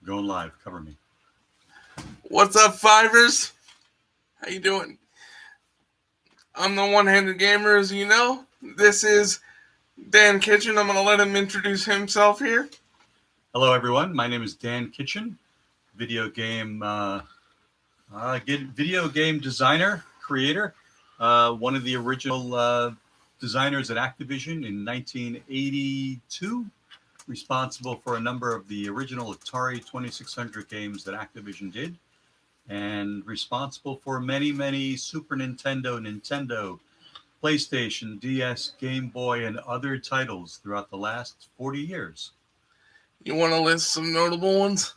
Going live. Cover me. What's up, Fivers? How you doing? I'm the one-handed gamer, as you know. This is Dan Kitchen. I'm going to let him introduce himself here. Hello, everyone. My name is Dan Kitchen, video game video game designer, creator, one of the original designers at Activision in 1982, responsible for a number of the original Atari 2600 games that Activision did, and responsible for many Super Nintendo, PlayStation, DS, Game Boy, and other titles throughout the last 40 years. You want to list some notable ones?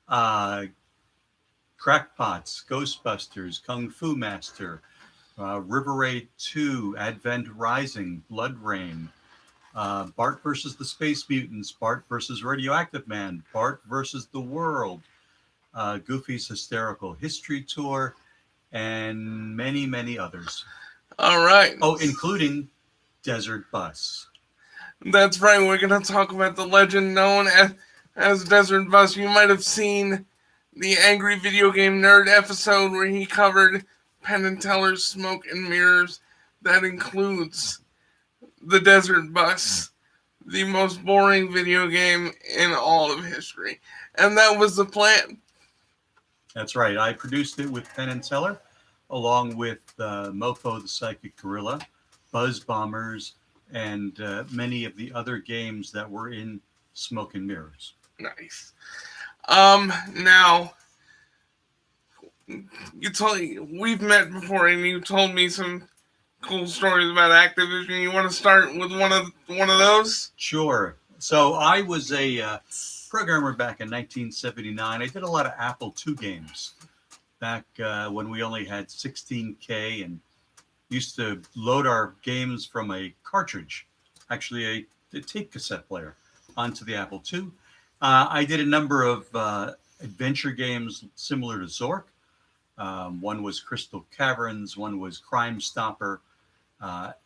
Crackpots, Ghostbusters, Kung Fu Master, River Raid 2, Advent Rising, Blood Rain, Bart versus the Space Mutants, Bart versus Radioactive Man, Bart versus the World, Goofy's Hysterical History Tour, and many others. All right. Oh, including Desert Bus. That's right. We're going to talk about the legend known as Desert Bus. You might have seen the Angry Video Game Nerd episode where he covered Penn and Teller's Smoke and Mirrors. That includes the Desert Bus, the most boring video game in all of history. And that was the plan. That's right. I produced it with Penn and Teller, along with Mofo the Psychic Gorilla, Buzz Bombers, and many of the other games that were in Smoke and Mirrors. Nice. Now, we've met before, and you told me some cool stories about Activision. You want to start with one of those? Sure. So I was a programmer back in 1979. I did a lot of Apple II games back when we only had 16K and used to load our games from a cartridge, actually a tape cassette player, onto the Apple II. I did a number of adventure games similar to Zork. One was Crystal Caverns, one was Crime Stopper,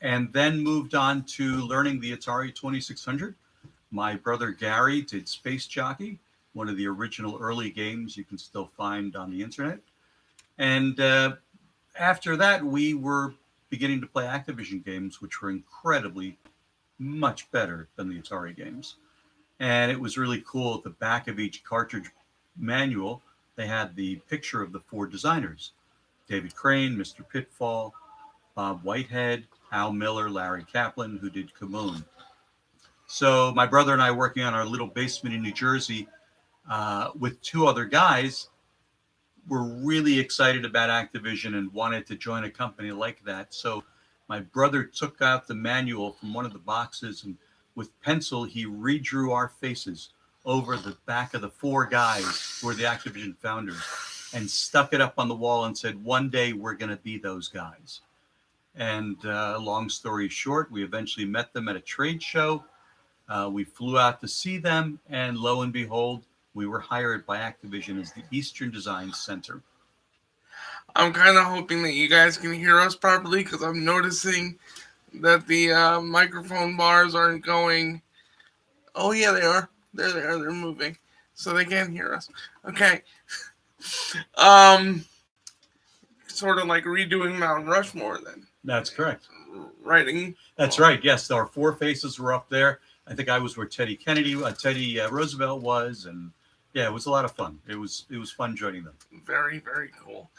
and then moved on to learning the Atari 2600. My brother Gary did Space Jockey, one of the original early games you can still find on the internet. And after that, we were beginning to play Activision games, which were incredibly much better than the Atari games. And it was really cool. At the back of each cartridge manual, they had the picture of the four designers: David Crane, Mr. Pitfall, Bob Whitehead, Al Miller, Larry Kaplan, who did Kamoon. So my brother and I, working on our little basement in New Jersey with two other guys, were really excited about Activision and wanted to join a company like that. So my brother took out the manual from one of the boxes, and with pencil, he redrew our faces over the back of the four guys who were the Activision founders and stuck it up on the wall and said, one day we're going to be those guys. And long story short, we eventually met them at a trade show. We flew out to see them, and lo and behold, we were hired by Activision as the Eastern Design Center. I'm kind of hoping that you guys can hear us properly, because I'm noticing that the microphone bars aren't going. Oh, yeah, they are. There they are. They're moving. So they can hear us. Okay. Sort of like redoing Mount Rushmore then. That's correct. Writing. That's right. Yes, our four faces were up there. I think I was where Teddy Roosevelt was, and yeah, it was a lot of fun. It was fun joining them. Very cool.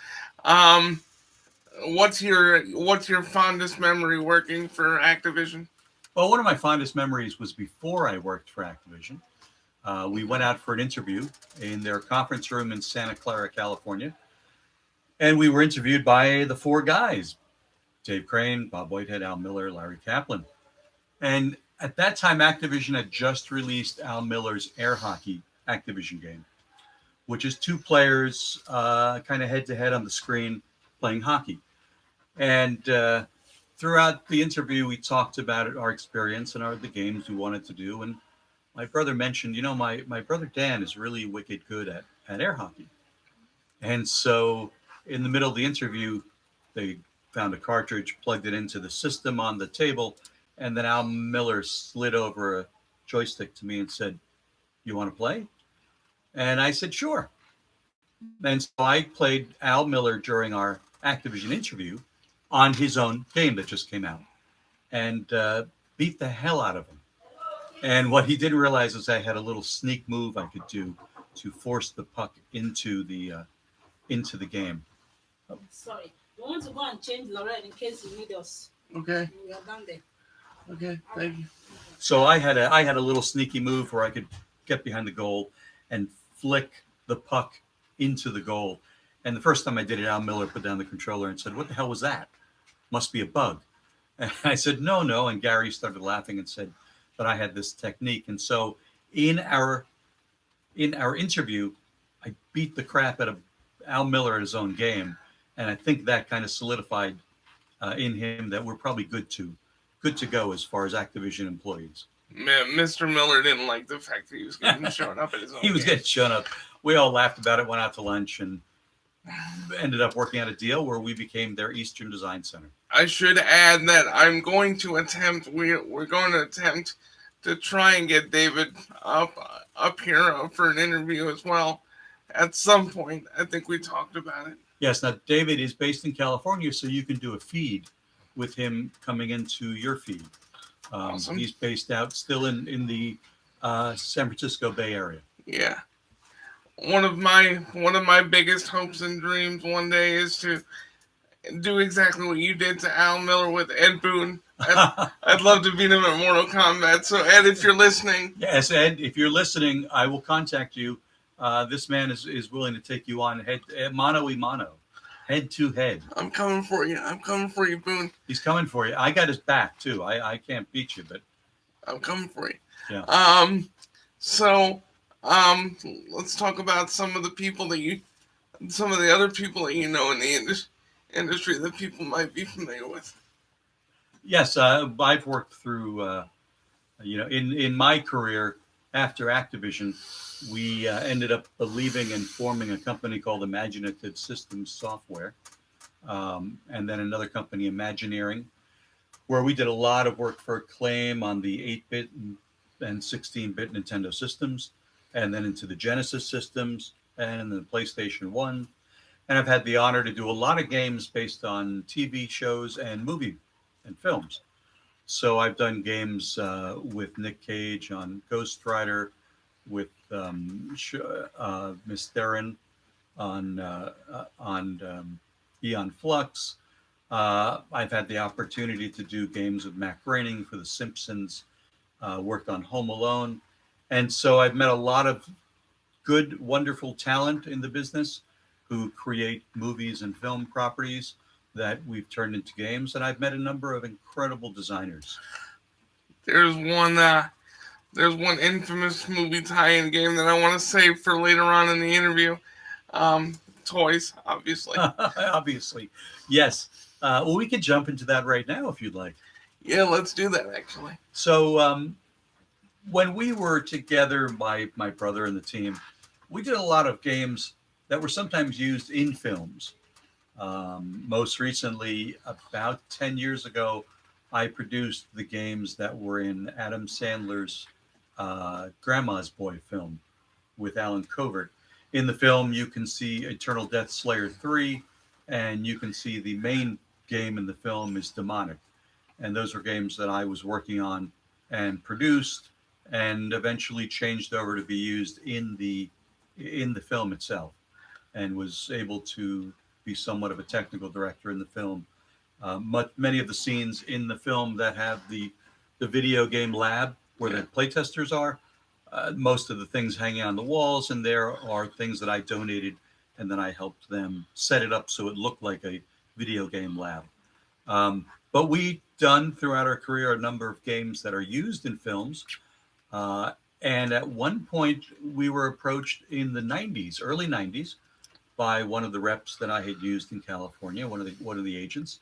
What's your fondest memory working for Activision? Well, one of my fondest memories was before I worked for Activision. We went out for an interview in their conference room in Santa Clara, California, and we were interviewed by the four guys: Dave Crane, Bob Whitehead, Al Miller, Larry Kaplan. And at that time, Activision had just released Al Miller's Air Hockey Activision game, which is two players kind of head-to-head on the screen playing hockey. And throughout the interview, we talked about our experience and the games we wanted to do. And my brother mentioned, my brother Dan is really wicked good at air hockey. And so in the middle of the interview, they found a cartridge, plugged it into the system on the table, and then Al Miller slid over a joystick to me and said, "You want to play?" And I said, sure. And so I played Al Miller during our Activision interview on his own game that just came out, and beat the hell out of him. And what he didn't realize is I had a little sneak move I could do to force the puck into the game. Sorry. We want to go and change Lorraine in case you need us. Okay. We are down there. Okay. Thank you. So I had a little sneaky move where I could get behind the goal and flick the puck into the goal. And the first time I did it, Al Miller put down the controller and said, "What the hell was that? Must be a bug." And I said, "No, no." And Gary started laughing and said that I had this technique. And so in our interview, I beat the crap out of Al Miller at his own game, and I think that kind of solidified in him that we're probably good to go as far as Activision employees. Mr. Miller didn't like the fact that he was getting shown up at his own He was game. getting shown up. We all laughed about it, went out to lunch, and ended up working out a deal where we became their Eastern Design Center. I should add that I'm going to attempt. We're going to attempt to try and get David up here for an interview as well at some point. I think we talked about it. Yes. Now David is based in California, so you can do a feed with him coming into your feed. Awesome. He's based out still in the San Francisco Bay Area. Yeah. One of my biggest hopes and dreams one day is to do exactly what you did to Al Miller with Ed Boon. I'd love to beat him at Mortal Kombat. So Ed, if you're listening, Yes, Ed, if you're listening, I will contact you. This man is willing to take you on mano y mano, head to head. I'm coming for you. I'm coming for you, Boon. He's coming for you. I got his back too. I can't beat you, but I'm coming for you. yeah. So let's talk about some of the other people that you know in the industry that people might be familiar with. Yes, I've worked through, in my career after Activision, we ended up believing and forming a company called Imaginative Systems Software, and then another company, Imagineering, where we did a lot of work for Acclaim on the 8-bit and 16-bit Nintendo systems, and then into the Genesis systems and the PlayStation 1. And I've had the honor to do a lot of games based on TV shows and movie and films. So I've done games with Nick Cage on Ghost Rider, with Miss Theron on Eon Flux. I've had the opportunity to do games with Matt Groening for The Simpsons, worked on Home Alone. And so I've met a lot of good, wonderful talent in the business who create movies and film properties that we've turned into games. And I've met a number of incredible designers. There's one infamous movie tie-in game that I want to save for later on in the interview. Toys, obviously. Obviously. Yes. Well, we could jump into that right now if you'd like. Yeah, let's do that, actually. So when we were together, my brother and the team, we did a lot of games that were sometimes used in films. Most recently, about 10 years ago, I produced the games that were in Adam Sandler's Grandma's Boy film with Alan Covert. In the film, you can see Eternal Death Slayer 3, and you can see the main game in the film is Demonic. And those are games that I was working on and produced and eventually changed over to be used in the film itself, and was able to be somewhat of a technical director in the film. Many of the scenes in the film that have the video game lab where the playtesters are, most of the things hanging on the walls and there are things that I donated, and then I helped them set it up so it looked like a video game lab. But we've done throughout our career a number of games that are used in films. And at one point we were approached in the 90s, early 90s, by one of the reps that I had used in California, one of the agents,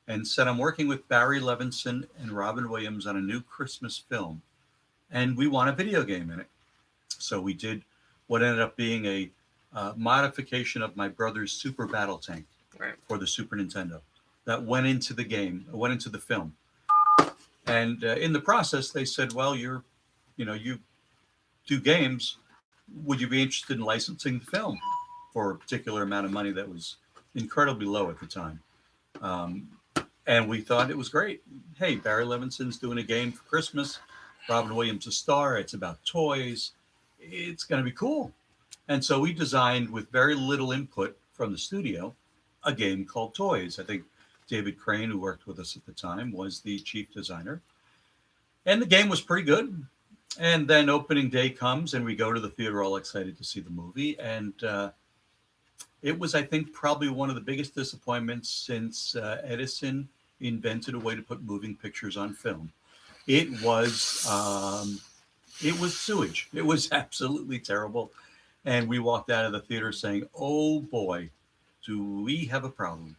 and said, "I'm working with Barry Levinson and Robin Williams on a new Christmas film, and we want a video game in it." So we did what ended up being a modification of my brother's Super Battle Tank for the Super Nintendo that went into the film. And in the process, they said, "Well, you do games. would you be interested in licensing the film for a particular amount of money that was incredibly low at the time? Um, and we thought it was great. Hey, Barry Levinson's doing a game for Christmas. Robin Williams a star. It's about toys. It's going to be cool. And so we designed, with very little input from the studio, a game called Toys. I think David Crane, who worked with us at the time, was the chief designer. And the game was pretty good. And then opening day comes, and we go to the theater all excited to see the movie. And it was, I think, probably one of the biggest disappointments since Edison invented a way to put moving pictures on film. It was sewage. It was absolutely terrible. And we walked out of the theater saying, oh boy, do we have a problem.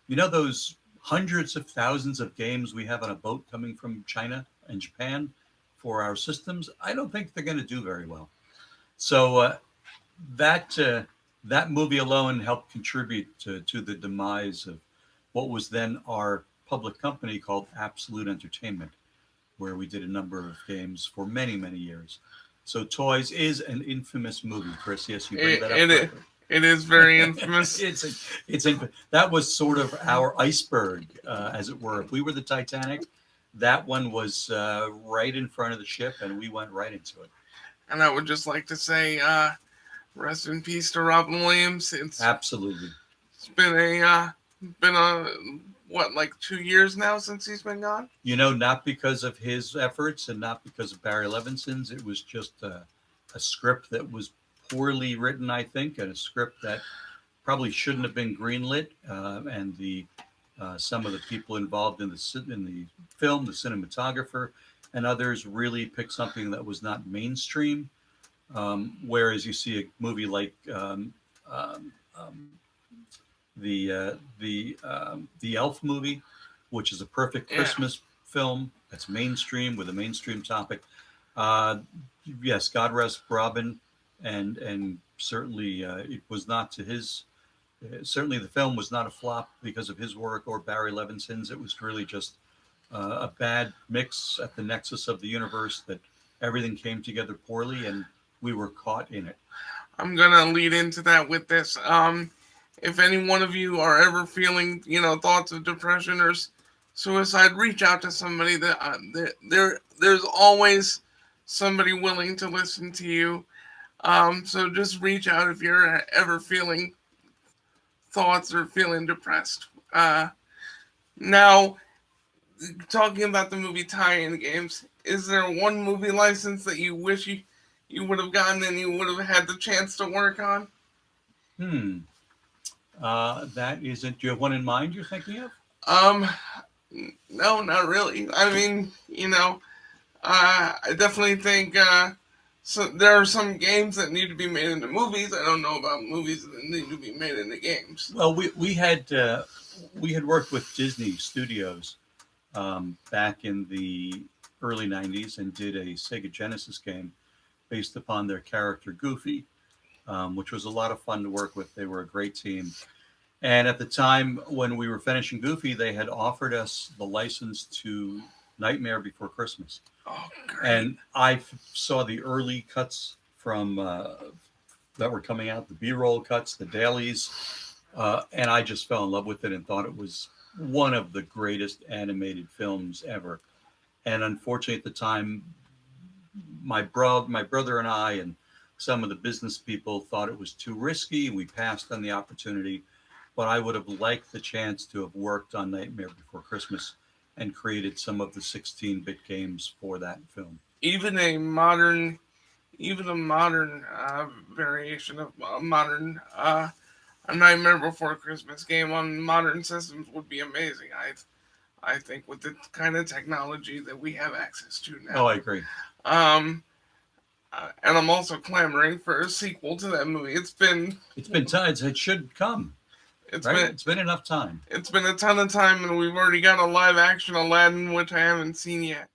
You know those hundreds of thousands of games we have on a boat coming from China and Japan for our systems? I don't think they're going to do very well. So that movie alone helped contribute to the demise of what was then our public company called Absolute Entertainment, where we did a number of games for many, many years. So Toys is an infamous movie, Chris. Yes, you bring that up. It is very infamous. That was sort of our iceberg, as it were. If we were the Titanic, that one was right in front of the ship, and we went right into it. And I would just like to say, rest in peace to Robin Williams. Absolutely. It's been like 2 years now since he's been gone? You know, not because of his efforts and not because of Barry Levinson's. It was just a script that was poorly written, I think, and a script that probably shouldn't have been greenlit. And some of the people involved in the film, the cinematographer, and others really picked something that was not mainstream. Whereas you see a movie like the Elf movie, which is a perfect Christmas film that's mainstream with a mainstream topic. Yes, God rest Robin, and certainly it was not to his. Certainly, the film was not a flop because of his work or Barry Levinson's. It was really just a bad mix at the nexus of the universe that everything came together poorly, and we were caught in it. I'm gonna lead into that with this. If any one of you are ever feeling, thoughts of depression or suicide, reach out to somebody. There's always somebody willing to listen to you. So just reach out if you're ever feeling thoughts or feeling depressed. Now, talking about the movie tie-in games, is there one movie license that you wish you would have gotten and you would have had the chance to work on? That isn't. Do you have one in mind you're thinking of? No, not really. I mean, I definitely think so. There are some games that need to be made into movies. I don't know about movies that need to be made into games. Well, we had worked with Disney Studios back in the early '90s and did a Sega Genesis game based upon their character Goofy, which was a lot of fun to work with. They were a great team. And at the time when we were finishing Goofy, they had offered us the license to Nightmare Before Christmas. Oh, great. And I saw the early cuts from that were coming out, the B-roll cuts, the dailies, and I just fell in love with it and thought it was one of the greatest animated films ever. And unfortunately, at the time, my brother and I and some of the business people thought it was too risky. We passed on the opportunity, but I would have liked the chance to have worked on Nightmare Before Christmas and created some of the 16-bit games for that film. Even a modern variation of modern A Nightmare Before Christmas game on modern systems would be amazing. I think with the kind of technology that we have access to now. Oh, I agree. And I'm also clamoring for a sequel to that movie. It's been time. It should come. It's been enough time. It's been a ton of time, and we've already got a live action Aladdin, which I haven't seen yet.